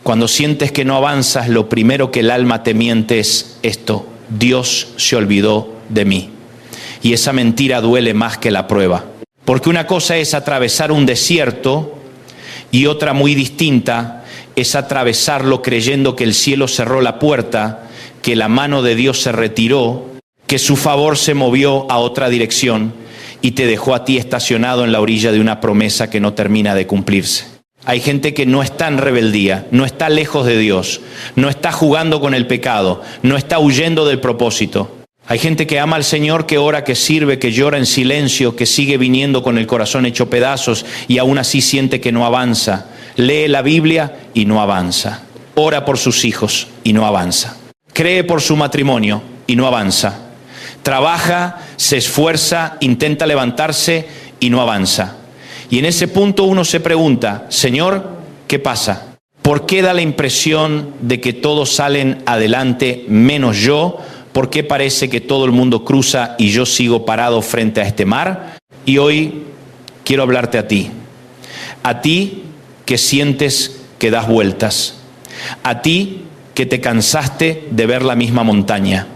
Cuando sientes que no avanzas, lo primero que el alma te miente es esto: Dios se olvidó de mí. Y esa mentira duele más que la prueba. Porque una cosa es atravesar un desierto y otra muy distinta es atravesarlo creyendo que el cielo cerró la puerta, que la mano de Dios se retiró, que su favor se movió a otra dirección y te dejó a ti estacionado en la orilla de una promesa que no termina de cumplirse. Hay gente que no está en rebeldía, no está lejos de Dios, no está jugando con el pecado, no está huyendo del propósito. Hay gente que ama al Señor, que ora, que sirve, que llora en silencio, que sigue viniendo con el corazón hecho pedazos y aún así siente que no avanza. Lee la Biblia y no avanza. Ora por sus hijos y no avanza. Cree por su matrimonio y no avanza. Trabaja, se esfuerza, intenta levantarse y no avanza. Y en ese punto uno se pregunta: Señor, ¿qué pasa? ¿Por qué da la impresión de que todos salen adelante menos yo? ¿Por qué parece que todo el mundo cruza y yo sigo parado frente a este mar? Y hoy quiero hablarte a ti que sientes que das vueltas, a ti que te cansaste de ver la misma montaña,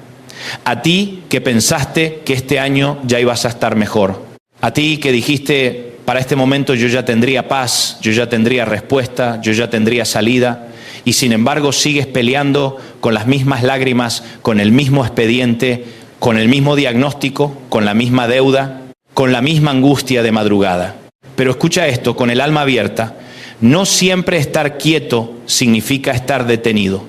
a ti que pensaste que este año ya ibas a estar mejor, a ti que dijiste: para este momento yo ya tendría paz, yo ya tendría respuesta, yo ya tendría salida. Y sin embargo sigues peleando con las mismas lágrimas, con el mismo expediente, con el mismo diagnóstico, con la misma deuda, con la misma angustia de madrugada. Pero escucha esto, con el alma abierta: no siempre estar quieto significa estar detenido.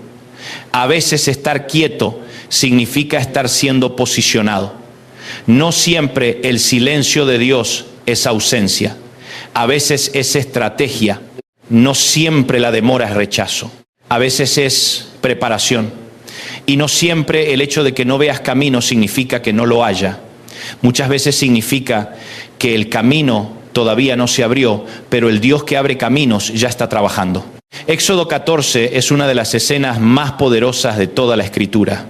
A veces estar quieto significa estar siendo posicionado. No siempre el silencio de Dios es ausencia. A veces es estrategia. No siempre la demora es rechazo. A veces es preparación. Y no siempre el hecho de que no veas camino significa que no lo haya. Muchas veces significa que el camino todavía no se abrió, pero el Dios que abre caminos ya está trabajando. Éxodo 14 es una de las escenas más poderosas de toda la Escritura.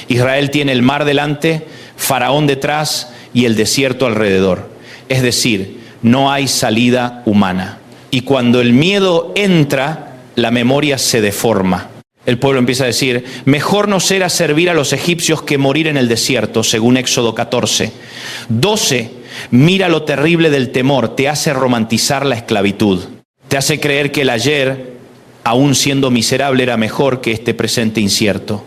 Israel tiene el mar delante, Faraón detrás y el desierto alrededor. Es decir, no hay salida humana. Y cuando el miedo entra, la memoria se deforma. El pueblo empieza a decir: mejor nos era servir a los egipcios que morir en el desierto, según Éxodo 14. 12. Mira lo terrible del temor, te hace romantizar la esclavitud. Te hace creer que el ayer, aún siendo miserable, era mejor que este presente incierto.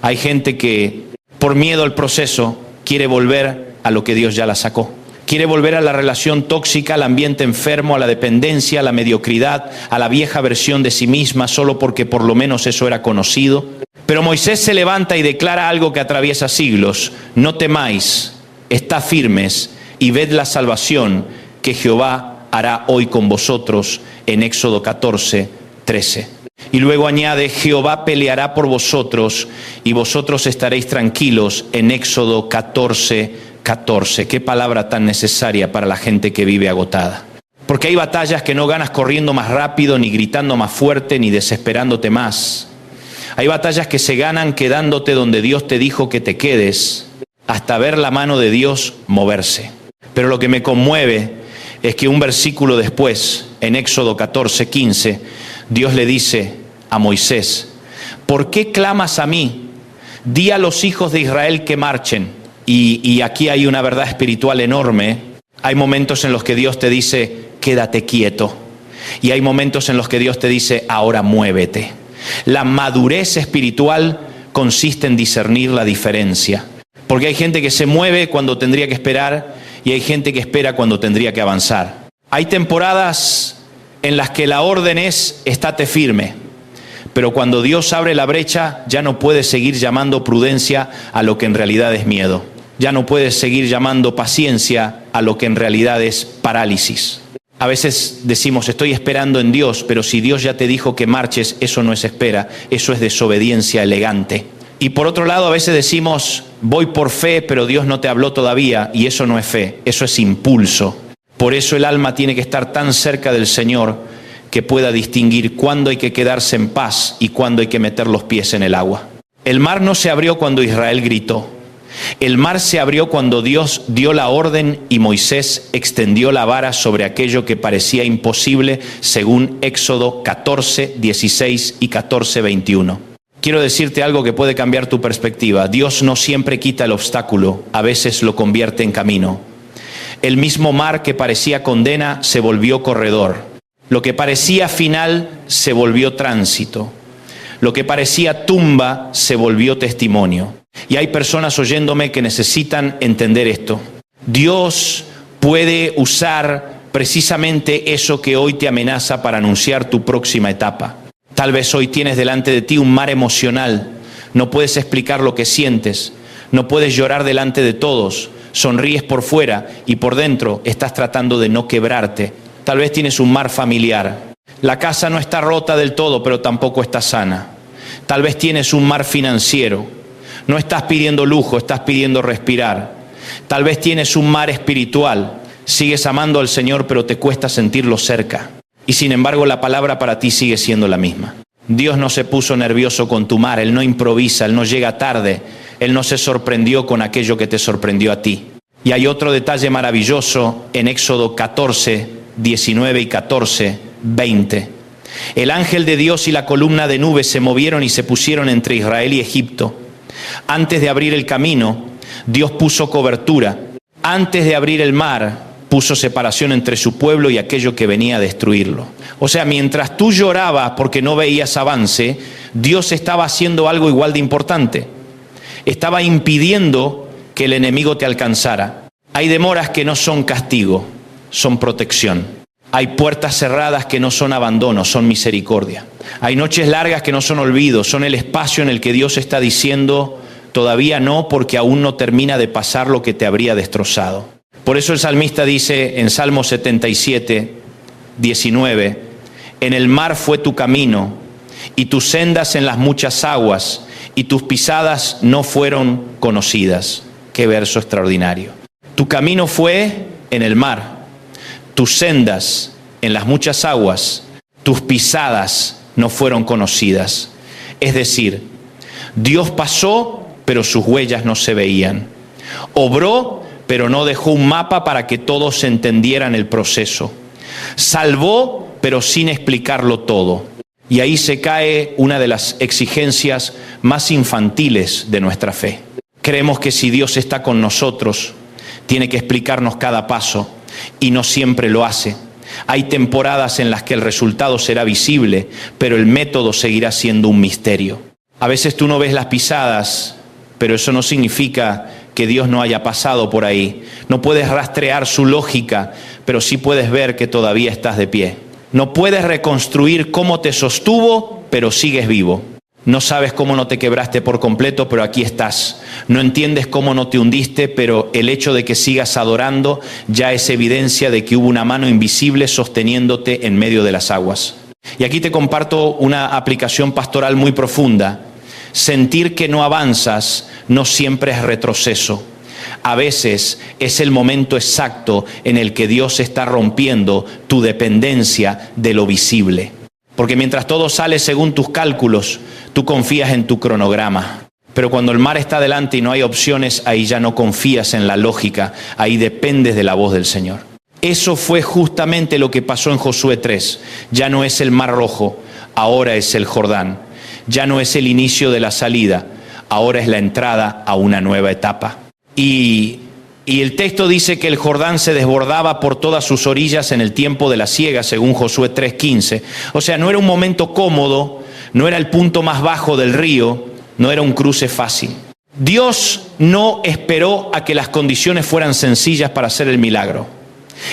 Hay gente que, por miedo al proceso, quiere volver a lo que Dios ya la sacó. Quiere volver a la relación tóxica, al ambiente enfermo, a la dependencia, a la mediocridad, a la vieja versión de sí misma, solo porque por lo menos eso era conocido. Pero Moisés se levanta y declara algo que atraviesa siglos: no temáis, estad firmes y ved la salvación que Jehová hará hoy con vosotros, en Éxodo 14, 13. Y luego añade: Jehová peleará por vosotros y vosotros estaréis tranquilos, en Éxodo 14, 14. Qué palabra tan necesaria para la gente que vive agotada. Porque hay batallas que no ganas corriendo más rápido, ni gritando más fuerte, ni desesperándote más. Hay batallas que se ganan quedándote donde Dios te dijo que te quedes, hasta ver la mano de Dios moverse. Pero lo que me conmueve es que un versículo después, en Éxodo 14, 15, Dios le dice a Moisés: ¿por qué clamas a mí? Di a los hijos de Israel que marchen. Y aquí hay una verdad espiritual enorme. Hay momentos en los que Dios te dice: quédate quieto. Y hay momentos en los que Dios te dice: ahora muévete. La madurez espiritual consiste en discernir la diferencia. Porque hay gente que se mueve cuando tendría que esperar y hay gente que espera cuando tendría que avanzar. Hay temporadas en las que la orden es: estate firme. Pero cuando Dios abre la brecha, ya no puedes seguir llamando prudencia a lo que en realidad es miedo. Ya no puedes seguir llamando paciencia a lo que en realidad es parálisis. A veces decimos: estoy esperando en Dios, pero si Dios ya te dijo que marches, eso no es espera, eso es desobediencia elegante. Y por otro lado, a veces decimos: voy por fe, pero Dios no te habló todavía, y eso no es fe, eso es impulso. Por eso el alma tiene que estar tan cerca del Señor que pueda distinguir cuándo hay que quedarse en paz y cuándo hay que meter los pies en el agua. El mar no se abrió cuando Israel gritó. El mar se abrió cuando Dios dio la orden y Moisés extendió la vara sobre aquello que parecía imposible, según Éxodo 14, 16 y 14, 21. Quiero decirte algo que puede cambiar tu perspectiva. Dios no siempre quita el obstáculo, a veces lo convierte en camino. El mismo mar que parecía condena se volvió corredor. Lo que parecía final se volvió tránsito. Lo que parecía tumba se volvió testimonio. Y hay personas oyéndome que necesitan entender esto. Dios puede usar precisamente eso que hoy te amenaza para anunciar tu próxima etapa. Tal vez hoy tienes delante de ti un mar emocional. No puedes explicar lo que sientes. No puedes llorar delante de todos. Sonríes por fuera y por dentro estás tratando de no quebrarte. Tal vez tienes un mar familiar. La casa no está rota del todo, pero tampoco está sana. Tal vez tienes un mar financiero. No estás pidiendo lujo, estás pidiendo respirar. Tal vez tienes un mar espiritual. Sigues amando al Señor, pero te cuesta sentirlo cerca. Y sin embargo, la palabra para ti sigue siendo la misma. Dios no se puso nervioso con tu mar. Él no improvisa, Él no llega tarde. Él no se sorprendió con aquello que te sorprendió a ti. Y hay otro detalle maravilloso en Éxodo 14, 19 y 14, 20. El ángel de Dios y la columna de nube se movieron y se pusieron entre Israel y Egipto. Antes de abrir el camino, Dios puso cobertura. Antes de abrir el mar, puso separación entre su pueblo y aquello que venía a destruirlo. O sea, mientras tú llorabas porque no veías avance, Dios estaba haciendo algo igual de importante. Estaba impidiendo que el enemigo te alcanzara. Hay demoras que no son castigo, son protección. Hay puertas cerradas que no son abandono, son misericordia. Hay noches largas que no son olvido, son el espacio en el que Dios está diciendo, todavía no, porque aún no termina de pasar lo que te habría destrozado. Por eso el salmista dice en Salmo 77, 19, en el mar fue tu camino, y tus sendas en las muchas aguas, y tus pisadas no fueron conocidas. Qué verso extraordinario. Tu camino fue en el mar, tus sendas en las muchas aguas, tus pisadas no fueron conocidas. Es decir, Dios pasó, pero sus huellas no se veían. Obró, pero no dejó un mapa para que todos entendieran el proceso. Salvó, pero sin explicarlo todo. Y ahí se cae una de las exigencias más infantiles de nuestra fe. Creemos que si Dios está con nosotros, tiene que explicarnos cada paso, y no siempre lo hace. Hay temporadas en las que el resultado será visible, pero el método seguirá siendo un misterio. A veces tú no ves las pisadas, pero eso no significa que Dios no haya pasado por ahí. No puedes rastrear su lógica, pero sí puedes ver que todavía estás de pie. No puedes reconstruir cómo te sostuvo, pero sigues vivo. No sabes cómo no te quebraste por completo, pero aquí estás. No entiendes cómo no te hundiste, pero el hecho de que sigas adorando ya es evidencia de que hubo una mano invisible sosteniéndote en medio de las aguas. Y aquí te comparto una aplicación pastoral muy profunda. Sentir que no avanzas no siempre es retroceso. A veces es el momento exacto en el que Dios está rompiendo tu dependencia de lo visible. Porque mientras todo sale según tus cálculos, tú confías en tu cronograma. Pero cuando el mar está delante y no hay opciones, ahí ya no confías en la lógica, ahí dependes de la voz del Señor. Eso fue justamente lo que pasó en Josué 3. Ya no es el Mar Rojo, ahora es el Jordán. Ya no es el inicio de la salida, ahora es la entrada a una nueva etapa. Y el texto dice que el Jordán se desbordaba por todas sus orillas en el tiempo de la siega, según Josué 3:15. O sea, no era un momento cómodo, no era el punto más bajo del río, no era un cruce fácil. Dios no esperó a que las condiciones fueran sencillas para hacer el milagro.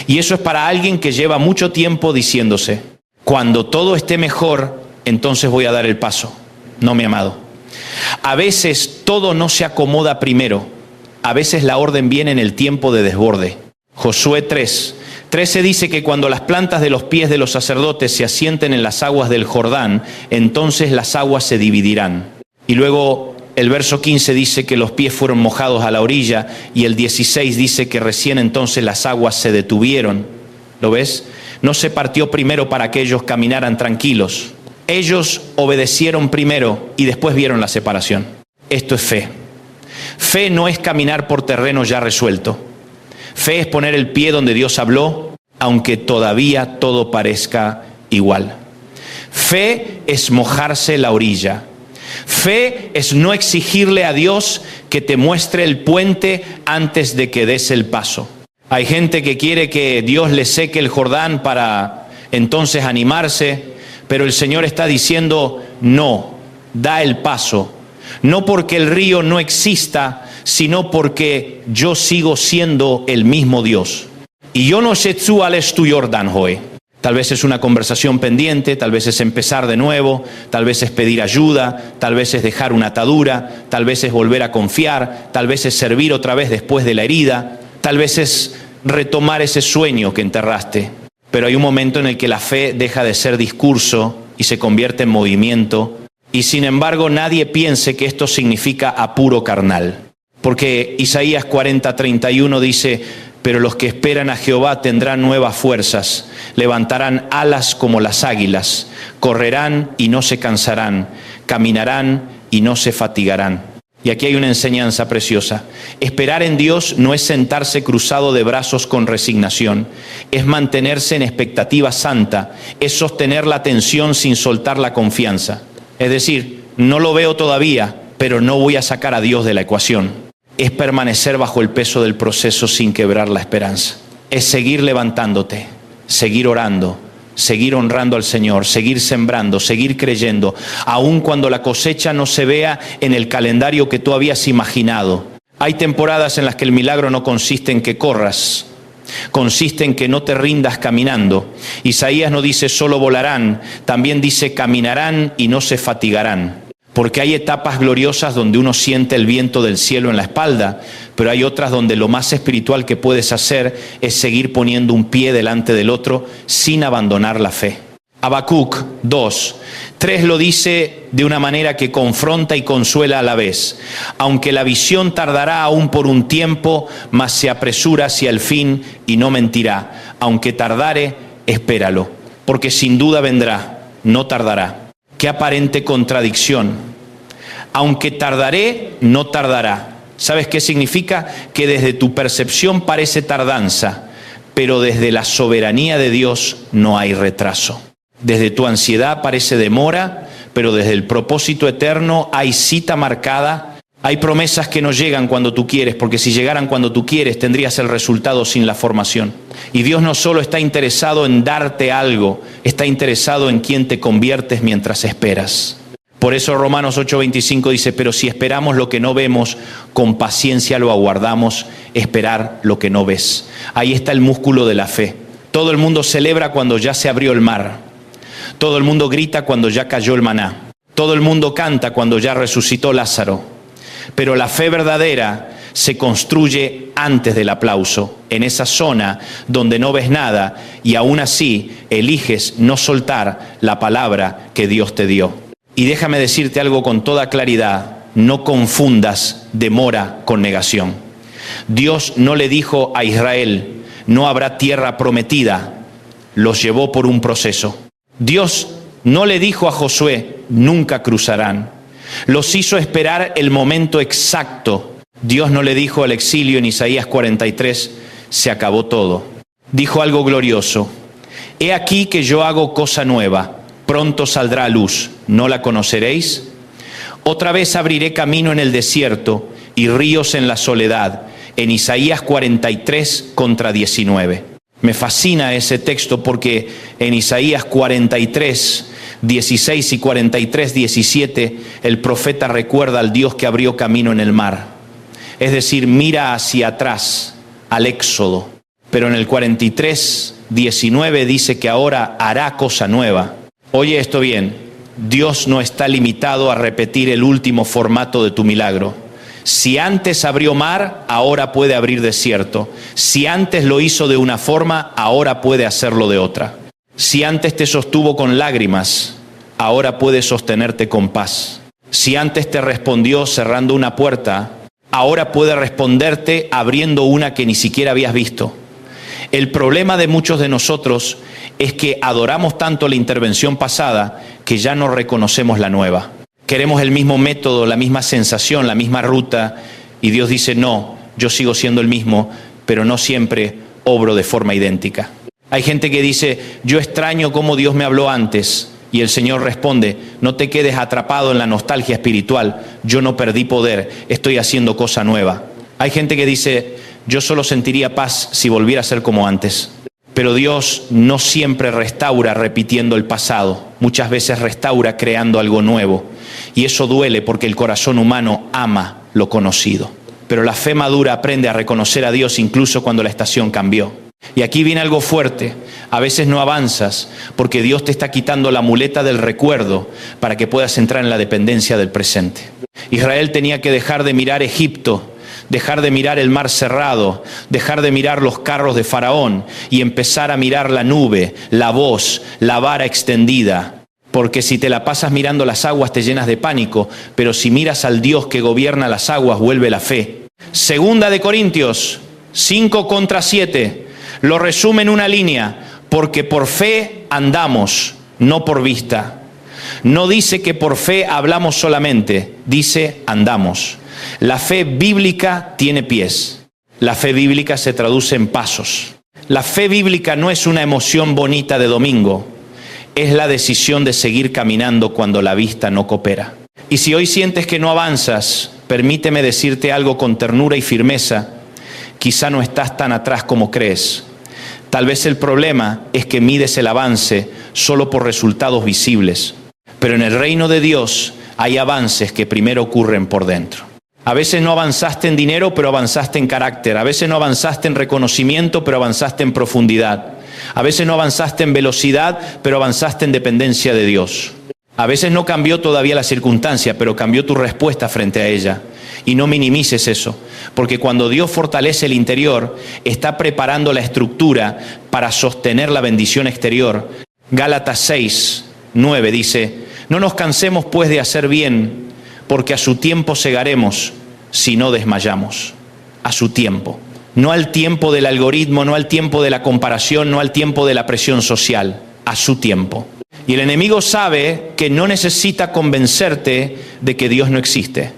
Y eso es para alguien que lleva mucho tiempo diciéndose, cuando todo esté mejor, entonces voy a dar el paso. No, mi amado. A veces todo no se acomoda primero. A veces la orden viene en el tiempo de desborde. Josué 3:13 dice que cuando las plantas de los pies de los sacerdotes se asienten en las aguas del Jordán, entonces las aguas se dividirán. Y luego el verso 15 dice que los pies fueron mojados a la orilla, y el 16 dice que recién entonces las aguas se detuvieron. ¿Lo ves? No se partió primero para que ellos caminaran tranquilos. Ellos obedecieron primero y después vieron la separación. Esto es fe. Fe no es caminar por terreno ya resuelto. Fe es poner el pie donde Dios habló, aunque todavía todo parezca igual. Fe es mojarse la orilla. Fe es no exigirle a Dios que te muestre el puente antes de que des el paso. Hay gente que quiere que Dios le seque el Jordán para entonces animarse, pero el Señor está diciendo, no, da el paso. No porque el río no exista, sino porque yo sigo siendo el mismo Dios. Y yo no sé tú al es tu Jordán hoy. Tal vez es una conversación pendiente, tal vez es empezar de nuevo, tal vez es pedir ayuda, tal vez es dejar una atadura, tal vez es volver a confiar, tal vez es servir otra vez después de la herida, tal vez es retomar ese sueño que enterraste. Pero hay un momento en el que la fe deja de ser discurso y se convierte en movimiento. Y sin embargo nadie piense que esto significa apuro carnal. Porque Isaías 40:31 dice, pero los que esperan a Jehová tendrán nuevas fuerzas, levantarán alas como las águilas, correrán y no se cansarán, caminarán y no se fatigarán. Y aquí hay una enseñanza preciosa. Esperar en Dios no es sentarse cruzado de brazos con resignación, es mantenerse en expectativa santa, es sostener la atención sin soltar la confianza. Es decir, no lo veo todavía, pero no voy a sacar a Dios de la ecuación. Es permanecer bajo el peso del proceso sin quebrar la esperanza. Es seguir levantándote, seguir orando, seguir honrando al Señor, seguir sembrando, seguir creyendo, aun cuando la cosecha no se vea en el calendario que tú habías imaginado. Hay temporadas en las que el milagro no consiste en que corras, consiste en que no te rindas caminando. Isaías no dice solo volarán, también dice caminarán y no se fatigarán. Porque hay etapas gloriosas donde uno siente el viento del cielo en la espalda, pero hay otras donde lo más espiritual que puedes hacer es seguir poniendo un pie delante del otro sin abandonar la fe. Habacuc 2:3 lo dice de una manera que confronta y consuela a la vez. Aunque la visión tardará aún por un tiempo, mas se apresura hacia el fin y no mentirá. Aunque tardare, espéralo, porque sin duda vendrá, no tardará. Qué aparente contradicción. Aunque tardaré, no tardará. ¿Sabes qué significa? Que desde tu percepción parece tardanza, pero desde la soberanía de Dios no hay retraso. Desde tu ansiedad parece demora, pero desde el propósito eterno hay cita marcada. Hay promesas que no llegan cuando tú quieres, porque si llegaran cuando tú quieres, tendrías el resultado sin la formación. Y Dios no solo está interesado en darte algo, está interesado en quién te conviertes mientras esperas. Por eso Romanos 8:25 dice, pero si esperamos lo que no vemos, con paciencia lo aguardamos, esperar lo que no ves. Ahí está el músculo de la fe. Todo el mundo celebra cuando ya se abrió el mar. Todo el mundo grita cuando ya cayó el maná. Todo el mundo canta cuando ya resucitó Lázaro. Pero la fe verdadera se construye antes del aplauso, en esa zona donde no ves nada y aún así eliges no soltar la palabra que Dios te dio. Y déjame decirte algo con toda claridad, no confundas demora con negación. Dios no le dijo a Israel, no habrá tierra prometida, los llevó por un proceso. Dios no le dijo a Josué, nunca cruzarán. Los hizo esperar el momento exacto. Dios no le dijo al exilio en Isaías 43, se acabó todo. Dijo algo glorioso. He aquí que yo hago cosa nueva, pronto saldrá a luz, ¿no la conoceréis? Otra vez abriré camino en el desierto y ríos en la soledad. En Isaías 43:19. Me fascina ese texto porque en Isaías 43:16 y 43:17 el profeta recuerda al Dios que abrió camino en el mar. Es decir, mira hacia atrás, al Éxodo. Pero en el 43:19 dice que ahora hará cosa nueva. Oye esto bien, Dios no está limitado a repetir el último formato de tu milagro. Si antes abrió mar, ahora puede abrir desierto. Si antes lo hizo de una forma, ahora puede hacerlo de otra. Si antes te sostuvo con lágrimas, ahora puede sostenerte con paz. Si antes te respondió cerrando una puerta, ahora puede responderte abriendo una que ni siquiera habías visto. El problema de muchos de nosotros es que adoramos tanto la intervención pasada que ya no reconocemos la nueva. Queremos el mismo método, la misma sensación, la misma ruta Y Dios dice, no, yo sigo siendo el mismo, pero no siempre obro de forma idéntica. Hay gente que dice, yo extraño cómo Dios me habló antes. Y el Señor responde, no te quedes atrapado en la nostalgia espiritual. Yo no perdí poder, estoy haciendo cosa nueva. Hay gente que dice, yo solo sentiría paz si volviera a ser como antes. Pero Dios no siempre restaura repitiendo el pasado. Muchas veces restaura creando algo nuevo. Y eso duele porque el corazón humano ama lo conocido. Pero la fe madura aprende a reconocer a Dios incluso cuando la estación cambió. Y aquí viene algo fuerte. A veces no avanzas porque Dios te está quitando la muleta del recuerdo para que puedas entrar en la dependencia del presente. Israel tenía que dejar de mirar Egipto, dejar de mirar el mar cerrado, dejar de mirar los carros de Faraón y empezar a mirar la nube, la voz, la vara extendida. Porque si te la pasas mirando las aguas te llenas de pánico, pero si miras al Dios que gobierna las aguas vuelve la fe. Segunda de Corintios 5:7 lo resume en una línea, porque por fe andamos, no por vista. No dice que por fe hablamos solamente, dice andamos. La fe bíblica tiene pies. La fe bíblica se traduce en pasos. La fe bíblica no es una emoción bonita de domingo, es la decisión de seguir caminando cuando la vista no coopera. Y si hoy sientes que no avanzas, permíteme decirte algo con ternura y firmeza. Quizá no estás tan atrás como crees. Tal vez el problema es que mides el avance solo por resultados visibles. Pero en el reino de Dios hay avances que primero ocurren por dentro. A veces no avanzaste en dinero, pero avanzaste en carácter. A veces no avanzaste en reconocimiento, pero avanzaste en profundidad. A veces no avanzaste en velocidad, pero avanzaste en dependencia de Dios. A veces no cambió todavía la circunstancia, pero cambió tu respuesta frente a ella. Y no minimices eso, porque cuando Dios fortalece el interior, está preparando la estructura para sostener la bendición exterior. Gálatas 6:9 dice, no nos cansemos pues de hacer bien, porque a su tiempo segaremos si no desmayamos. A su tiempo. No al tiempo del algoritmo, no al tiempo de la comparación, no al tiempo de la presión social. A su tiempo. Y el enemigo sabe que no necesita convencerte de que Dios no existe.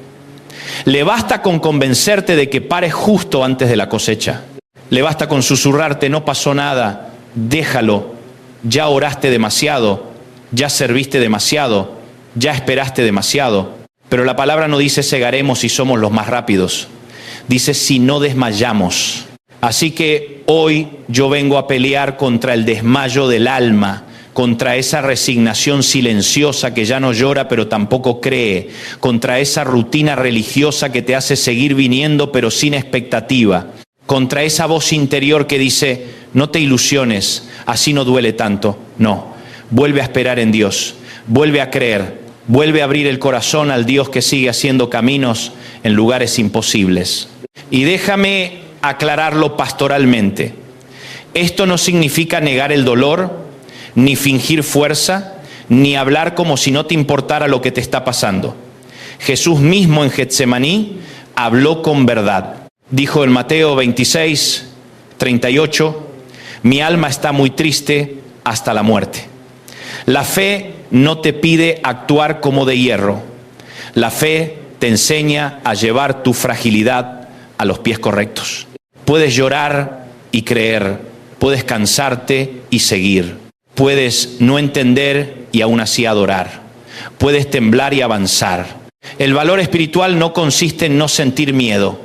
Le basta con convencerte de que pares justo antes de la cosecha. Le basta con susurrarte, no pasó nada, déjalo, ya oraste demasiado, ya serviste demasiado, ya esperaste demasiado. Pero la palabra no dice segaremos si somos los más rápidos. Dice si no desmayamos. Así que hoy yo vengo a pelear contra el desmayo del alma, contra esa resignación silenciosa que ya no llora pero tampoco cree, contra esa rutina religiosa que te hace seguir viniendo pero sin expectativa, contra esa voz interior que dice, no te ilusiones, así no duele tanto. No, vuelve a esperar en Dios, vuelve a creer, vuelve a abrir el corazón al Dios que sigue haciendo caminos en lugares imposibles. Y déjame aclararlo pastoralmente. Esto no significa negar el dolor, ni fingir fuerza, ni hablar como si no te importara lo que te está pasando. Jesús mismo en Getsemaní habló con verdad. Dijo en Mateo 26:38, mi alma está muy triste hasta la muerte. La fe no te pide actuar como de hierro. La fe te enseña a llevar tu fragilidad a los pies correctos. Puedes llorar y creer, puedes cansarte y seguir. Puedes no entender y aún así adorar. Puedes temblar y avanzar. El valor espiritual no consiste en no sentir miedo.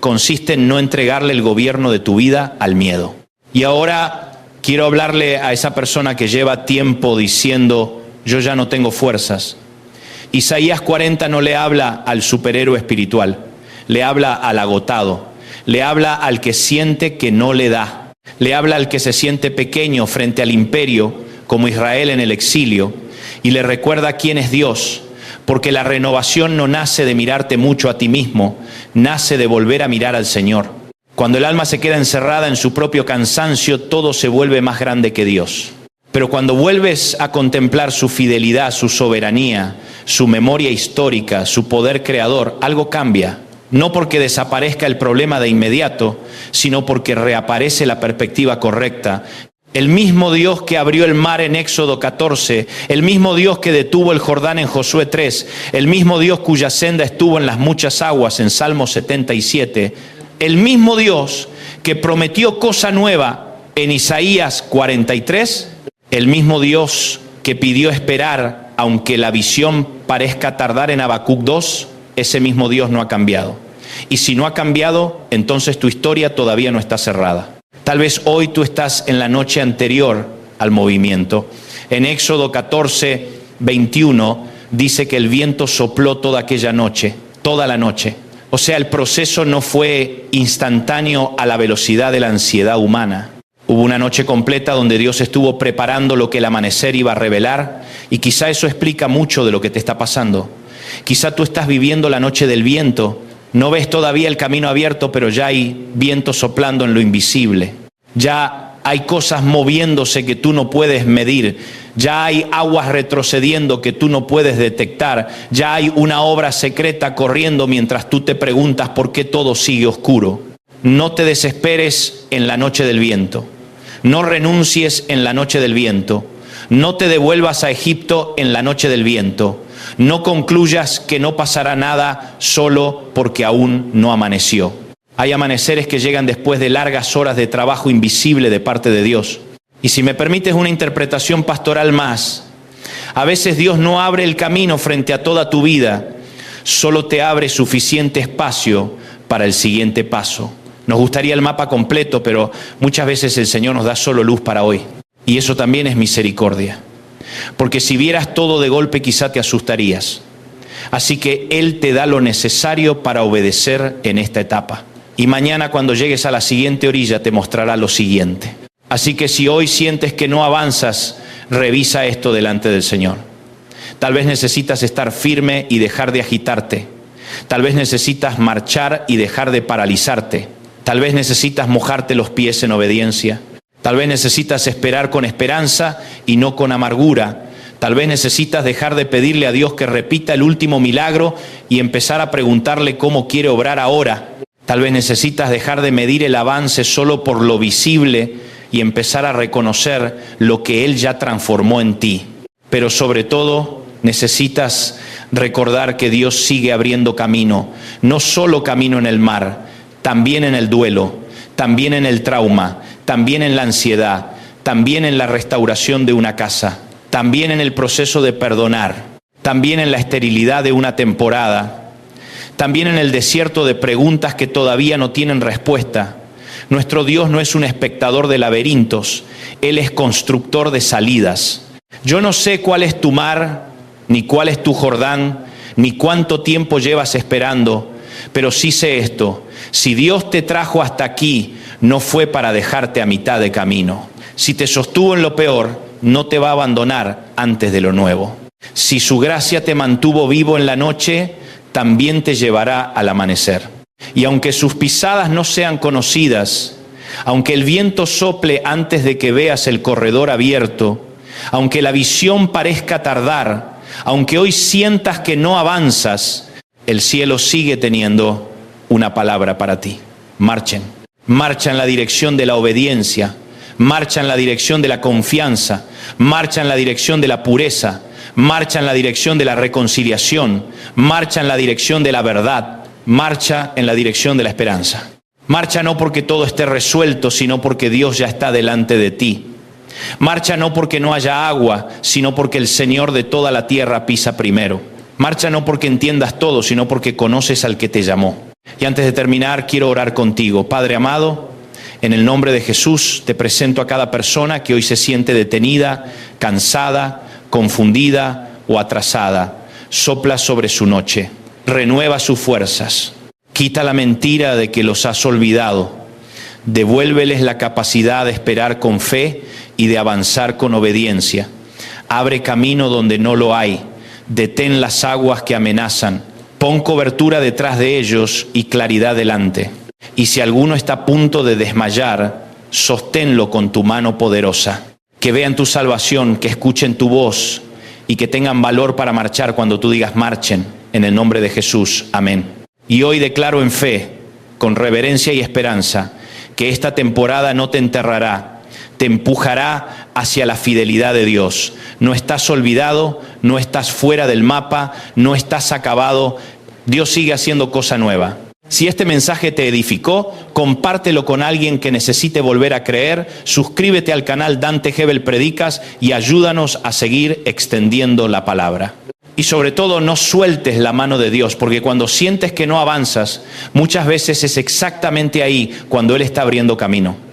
Consiste en no entregarle el gobierno de tu vida al miedo. Y ahora quiero hablarle a esa persona que lleva tiempo diciendo, yo ya no tengo fuerzas. Isaías 40 no le habla al superhéroe espiritual. Le habla al agotado. Le habla al que siente que no le da. Le habla al que se siente pequeño frente al imperio, como Israel en el exilio, y le recuerda quién es Dios, porque la renovación no nace de mirarte mucho a ti mismo, nace de volver a mirar al Señor. Cuando el alma se queda encerrada en su propio cansancio, todo se vuelve más grande que Dios. Pero cuando vuelves a contemplar su fidelidad, su soberanía, su memoria histórica, su poder creador, algo cambia. No porque desaparezca el problema de inmediato, sino porque reaparece la perspectiva correcta El mismo Dios que abrió el mar en Éxodo 14, el mismo Dios que detuvo el Jordán en Josué 3, el mismo Dios cuya senda estuvo en las muchas aguas en Salmo 77, el mismo Dios que prometió cosa nueva en Isaías 43, el mismo Dios que pidió esperar aunque la visión parezca tardar en Habacuc 2, ese mismo Dios no ha cambiado. Y si no ha cambiado, entonces tu historia todavía no está cerrada. Tal vez hoy tú estás en la noche anterior al movimiento. En Éxodo 14, 21 dice que el viento sopló toda aquella noche, toda la noche. O sea, el proceso no fue instantáneo a la velocidad de la ansiedad humana. Hubo una noche completa donde Dios estuvo preparando lo que el amanecer iba a revelar, y quizá eso explica mucho de lo que te está pasando. Quizá tú estás viviendo la noche del viento. No ves todavía el camino abierto, pero ya hay viento soplando en lo invisible. Ya hay cosas moviéndose que tú no puedes medir. Ya hay aguas retrocediendo que tú no puedes detectar. Ya hay una obra secreta corriendo mientras tú te preguntas por qué todo sigue oscuro. No te desesperes en la noche del viento. No renuncies en la noche del viento. No te devuelvas a Egipto en la noche del viento. No concluyas que no pasará nada solo porque aún no amaneció. Hay amaneceres que llegan después de largas horas de trabajo invisible de parte de Dios. Y si me permites una interpretación pastoral más, a veces Dios no abre el camino frente a toda tu vida, solo te abre suficiente espacio para el siguiente paso. Nos gustaría el mapa completo, pero muchas veces el Señor nos da solo luz para hoy. Y eso también es misericordia. Porque si vieras todo de golpe quizá te asustarías. Así que Él te da lo necesario para obedecer en esta etapa. Y mañana cuando llegues a la siguiente orilla te mostrará lo siguiente. Así que si hoy sientes que no avanzas, revisa esto delante del Señor. Tal vez necesitas estar firme y dejar de agitarte. Tal vez necesitas marchar y dejar de paralizarte. Tal vez necesitas mojarte los pies en obediencia. Tal vez necesitas esperar con esperanza y no con amargura. Tal vez necesitas dejar de pedirle a Dios que repita el último milagro y empezar a preguntarle cómo quiere obrar ahora. Tal vez necesitas dejar de medir el avance solo por lo visible y empezar a reconocer lo que Él ya transformó en ti. Pero sobre todo necesitas recordar que Dios sigue abriendo camino. No solo camino en el mar, también en el duelo, también en el trauma, también en la ansiedad, también en la restauración de una casa, también en el proceso de perdonar, también en la esterilidad de una temporada, también en el desierto de preguntas que todavía no tienen respuesta. Nuestro Dios no es un espectador de laberintos, Él es constructor de salidas. Yo no sé cuál es tu mar, ni cuál es tu Jordán, ni cuánto tiempo llevas esperando, pero sí sé esto: si Dios te trajo hasta aquí, no fue para dejarte a mitad de camino. Si te sostuvo en lo peor, no te va a abandonar antes de lo nuevo. Si su gracia te mantuvo vivo en la noche, también te llevará al amanecer. Y aunque sus pisadas no sean conocidas, aunque el viento sople antes de que veas el corredor abierto, aunque la visión parezca tardar, aunque hoy sientas que no avanzas, el cielo sigue teniendo una palabra para ti. Marchen. Marcha en la dirección de la obediencia, marcha en la dirección de la confianza, marcha en la dirección de la pureza, marcha en la dirección de la reconciliación, marcha en la dirección de la verdad, marcha en la dirección de la esperanza. Marcha no porque todo esté resuelto, sino porque Dios ya está delante de ti. Marcha no porque no haya agua, sino porque el Señor de toda la tierra pisa primero. Marcha no porque entiendas todo, sino porque conoces al que te llamó. Y antes de terminar, quiero orar contigo. Padre amado, en el nombre de Jesús, te presento a cada persona que hoy se siente detenida, cansada, confundida o atrasada. Sopla sobre su noche, renueva sus fuerzas, quita la mentira de que los has olvidado, devuélveles la capacidad de esperar con fe y de avanzar con obediencia. Abre camino donde no lo hay, detén las aguas que amenazan. Pon cobertura detrás de ellos y claridad delante. Y si alguno está a punto de desmayar, sosténlo con tu mano poderosa. Que vean tu salvación, que escuchen tu voz y que tengan valor para marchar cuando tú digas marchen. En el nombre de Jesús. Amén. Y hoy declaro en fe, con reverencia y esperanza, que esta temporada no te enterrará. te empujará hacia la fidelidad de Dios. No estás olvidado, no estás fuera del mapa, no estás acabado. Dios sigue haciendo cosa nueva. Si este mensaje te edificó, compártelo con alguien que necesite volver a creer, suscríbete al canal Dante Gebel Predicas y ayúdanos a seguir extendiendo la palabra. Y sobre todo, no sueltes la mano de Dios, porque cuando sientes que no avanzas, muchas veces es exactamente ahí cuando Él está abriendo camino.